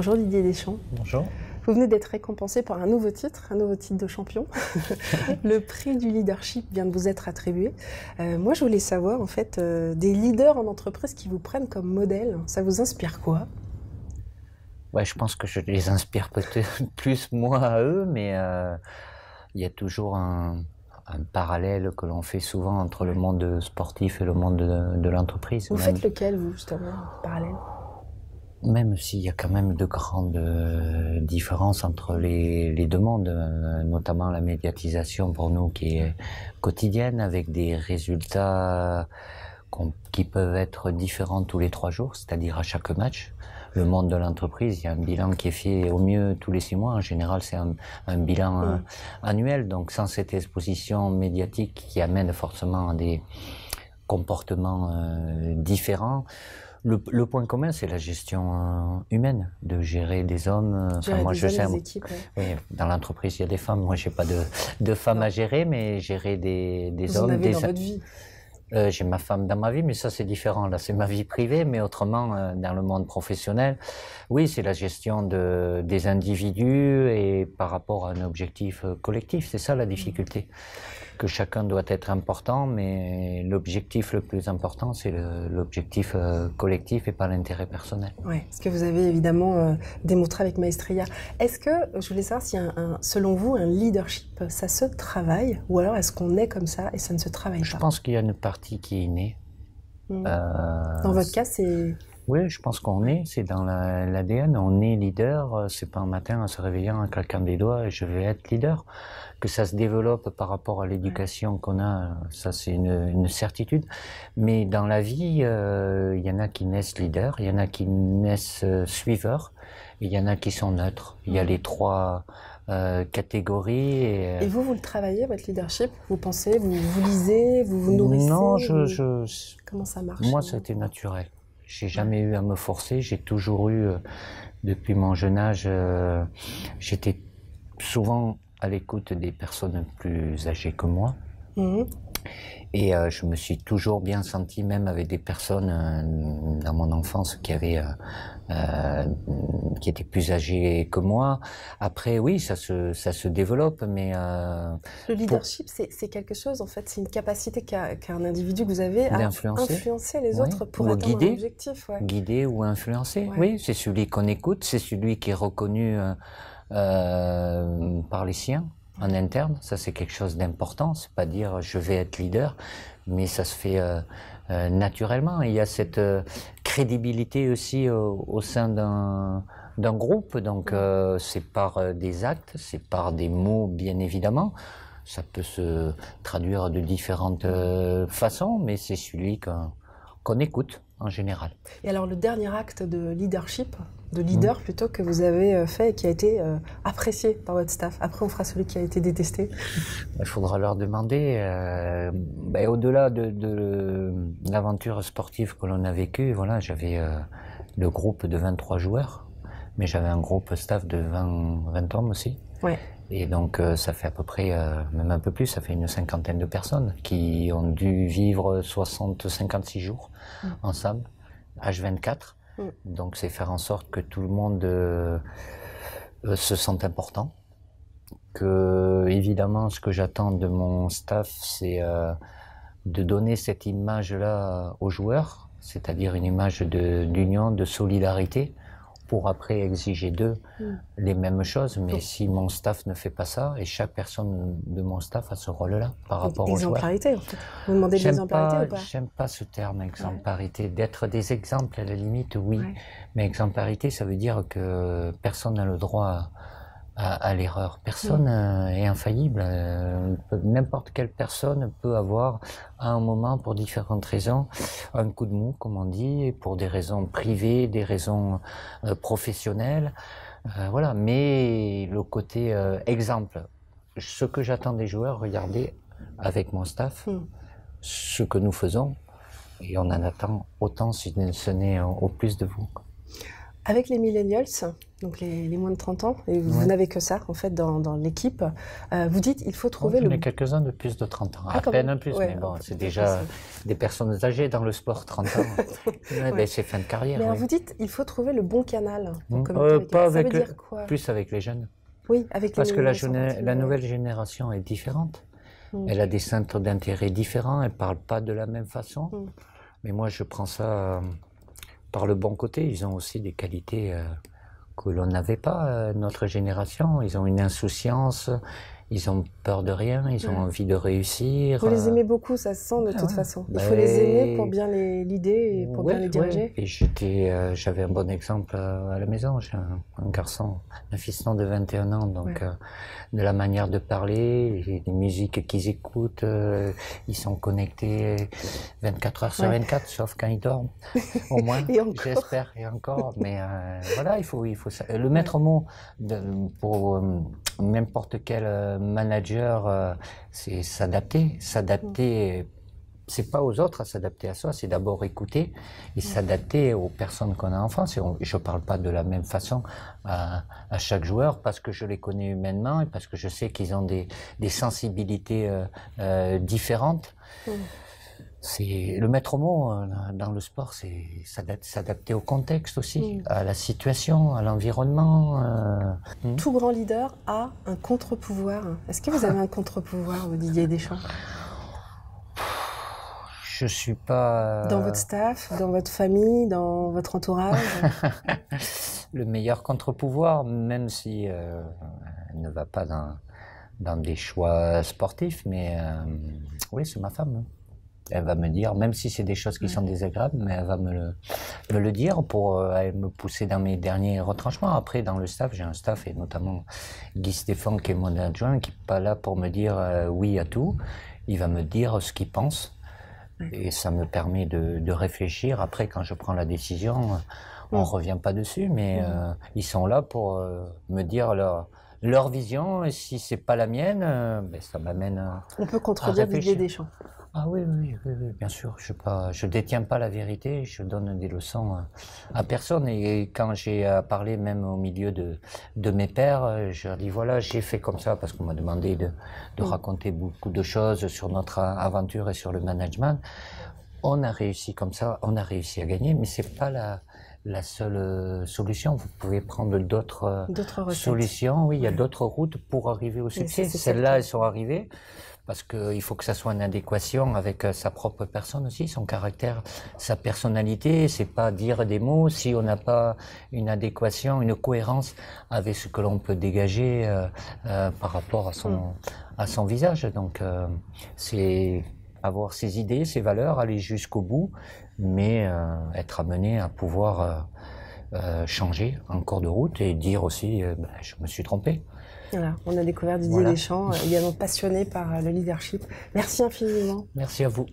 Bonjour Didier Deschamps. Bonjour. Vous venez d'être récompensé par un nouveau titre de champion. Le prix du leadership vient de vous être attribué. Moi, je voulais savoir, en fait, des leaders en entreprise qui vous prennent comme modèle, ça vous inspire quoi? Ouais, je pense que je les inspire peut-être plus moi à eux, mais il y a toujours un parallèle que l'on fait souvent entre le monde sportif et le monde de l'entreprise. Vous faites lequel, vous, justement, parallèle? Même s'il y a quand même de grandes différences entre les deux mondes, notamment la médiatisation pour nous qui est quotidienne avec des résultats qui peuvent être différents tous les 3 jours, c'est-à-dire à chaque match. Le monde de l'entreprise, il y a un bilan qui est fait au mieux tous les 6 mois. En général, c'est un bilan annuel. Donc, sans cette exposition médiatique qui amène forcément à des comportements différents, le point commun, c'est la gestion humaine, de gérer des hommes. Moi, je sais, des équipes, oui, dans l'entreprise, il y a des femmes. Moi, j'ai pas de femmes à gérer, mais gérer des vous hommes. En avez dans votre vie. J'ai ma femme dans ma vie, mais ça c'est différent. Là, c'est ma vie privée, mais autrement, dans le monde professionnel, oui, c'est la gestion des individus et par rapport à un objectif collectif. C'est ça la difficulté. Que chacun doit être important, mais l'objectif le plus important, c'est l'objectif collectif et pas l'intérêt personnel. Oui, ce que vous avez évidemment démontré avec Maestria. Est-ce que, je voulais savoir si, selon vous, un leadership, ça se travaille, ou alors est-ce qu'on est comme ça et ça ne se travaille pas? Je pense qu'il y a une partie qui est innée. Dans votre cas, c'est... Oui, je pense qu'on est, c'est dans l'ADN, on est leader, c'est pas un matin en se réveillant en claquant des doigts et je vais être leader. Que ça se développe par rapport à l'éducation qu'on a, ça c'est une certitude. Mais dans la vie, il y en a qui naissent leaders, il y en a qui naissent suiveurs, et il y en a qui sont neutres. Il y a les 3 catégories. Et vous le travaillez, votre leadership? Vous pensez, vous lisez, vous vous nourrissez? Non, Comment ça marche? Moi, ça a été naturel. J'ai jamais eu à me forcer. J'ai toujours eu, depuis mon jeune âge, j'étais souvent à l'écoute des personnes plus âgées que moi. Et je me suis toujours bien senti, même avec des personnes dans mon enfance qui étaient plus âgées que moi. Après, oui, ça se développe, mais le leadership, c'est quelque chose, en fait, c'est une capacité qu'a un individu que vous avez à influencer les autres pour atteindre un objectif. Ouais. Guider ou influencer, oui, c'est celui qu'on écoute, c'est celui qui est reconnu par les siens. En interne, ça c'est quelque chose d'important, c'est pas dire je vais être leader, mais ça se fait naturellement. Et il y a cette crédibilité aussi au sein d'un groupe, donc c'est par des actes, c'est par des mots bien évidemment. Ça peut se traduire de différentes façons, mais c'est celui qu'on écoute en général. Et alors le dernier acte de leadership, de leader plutôt, que vous avez fait et qui a été apprécié par votre staff. Après, on fera celui qui a été détesté. Il faudra leur demander. Au-delà de l'aventure sportive que l'on a vécue, voilà, j'avais le groupe de 23 joueurs, mais j'avais un groupe staff de 20 hommes aussi. Ouais. Et donc ça fait à peu près, même un peu plus, ça fait une 50aine de personnes qui ont dû vivre 56 jours ensemble, H24. Donc c'est faire en sorte que tout le monde se sente important. Que évidemment ce que j'attends de mon staff, c'est de donner cette image-là aux joueurs, c'est-à-dire une image d'union, de solidarité, pour après exiger d'eux les mêmes choses. Mais si mon staff ne fait pas ça, et chaque personne de mon staff a ce rôle-là par rapport aux joueurs. Exemplarité, en fait. Vous demandez de l'exemplarité ou pas? J'aime pas ce terme, exemplarité. D'être des exemples, à la limite, oui. Mais exemplarité, ça veut dire que personne n'a le droit à l'erreur. Personne est infaillible. N'importe quelle personne peut avoir, à un moment, pour différentes raisons, un coup de mou, comme on dit, pour des raisons privées, des raisons professionnelles. Voilà. Mais le côté exemple, ce que j'attends des joueurs, regardez, avec mon staff, ce que nous faisons, et on en attend autant si ce n'est au plus de vous. Avec les millennials, Donc les moins de 30 ans, et vous n'avez que ça en fait dans l'équipe. Vous dites il faut trouver le... J'en ai quelques-uns de plus de 30 ans, à peine un plus, mais bon, c'est déjà des personnes âgées dans le sport, 30 ans. Ben, c'est fin de carrière. Mais alors vous dites il faut trouver le bon canal pour communiquer pas avec avec ça veut dire quoi? Plus avec les jeunes. Oui, avec parce les que la nouvelle génération est différente. Elle a des centres d'intérêt différents, elle ne parle pas de la même façon. Mais moi, je prends ça par le bon côté. Ils ont aussi des qualités que l'on n'avait pas, notre génération. Ils ont une insouciance, ils ont peur de rien, ils ont envie de réussir. Vous les aimez beaucoup, ça se sent de toute façon. Il faut les aimer pour bien les leader et pour bien les diriger. Et j'avais un bon exemple à la maison. J'ai un garçon, un fiston de 21 ans, donc de la manière de parler, les musiques qu'ils écoutent, ils sont connectés 24 heures sur 24, sauf quand ils dorment, au moins, j'espère, et encore. Mais voilà, il faut le maître mot pour n'importe quel manager, c'est s'adapter. S'adapter, c'est pas aux autres à s'adapter à soi, c'est d'abord écouter et s'adapter aux personnes qu'on a en face. Je parle pas de la même façon à chaque joueur parce que je les connais humainement et parce que je sais qu'ils ont des sensibilités différentes. C'est le maître mot dans le sport, c'est s'adapter au contexte aussi, à la situation, à l'environnement. Tout grand leader a un contre-pouvoir. Est-ce que vous avez un contre-pouvoir, Didier Deschamps? Je suis pas... Dans votre staff, dans votre famille, dans votre entourage? Le meilleur contre-pouvoir, même si elle ne va pas dans des choix sportifs, mais oui, c'est ma femme. Elle va me dire, même si c'est des choses qui sont désagréables, mais elle va me le dire pour me pousser dans mes derniers retranchements. Après, dans le staff, j'ai un staff, et notamment Guy Stéphane, qui est mon adjoint, qui n'est pas là pour me dire oui à tout. Il va me dire ce qu'il pense. Et ça me permet de réfléchir. Après, quand je prends la décision, on ne revient pas dessus, mais ils sont là pour me dire leur vision. Et si ce n'est pas la mienne, ben, ça m'amène à On peut contredire Didier Deschamps. Ah oui, bien sûr. Je détiens pas la vérité. Je donne des leçons à personne. Et quand j'ai parlé même au milieu de mes pairs, je leur dis voilà, j'ai fait comme ça parce qu'on m'a demandé de raconter beaucoup de choses sur notre aventure et sur le management. On a réussi comme ça, on a réussi à gagner, mais c'est pas la seule solution. Vous pouvez prendre d'autres solutions. Oui, il y a d'autres routes pour arriver au succès. Celles-là, elles sont arrivées. Parce qu'il faut que ça soit en adéquation avec sa propre personne aussi, son caractère, sa personnalité. C'est pas dire des mots si on n'a pas une adéquation, une cohérence avec ce que l'on peut dégager par rapport à son visage. Donc c'est avoir ses idées, ses valeurs, aller jusqu'au bout, mais être amené à pouvoir changer en cours de route et dire aussi je me suis trompé. Voilà, on a découvert Didier Deschamps, également passionné par le leadership. Merci infiniment. Merci à vous.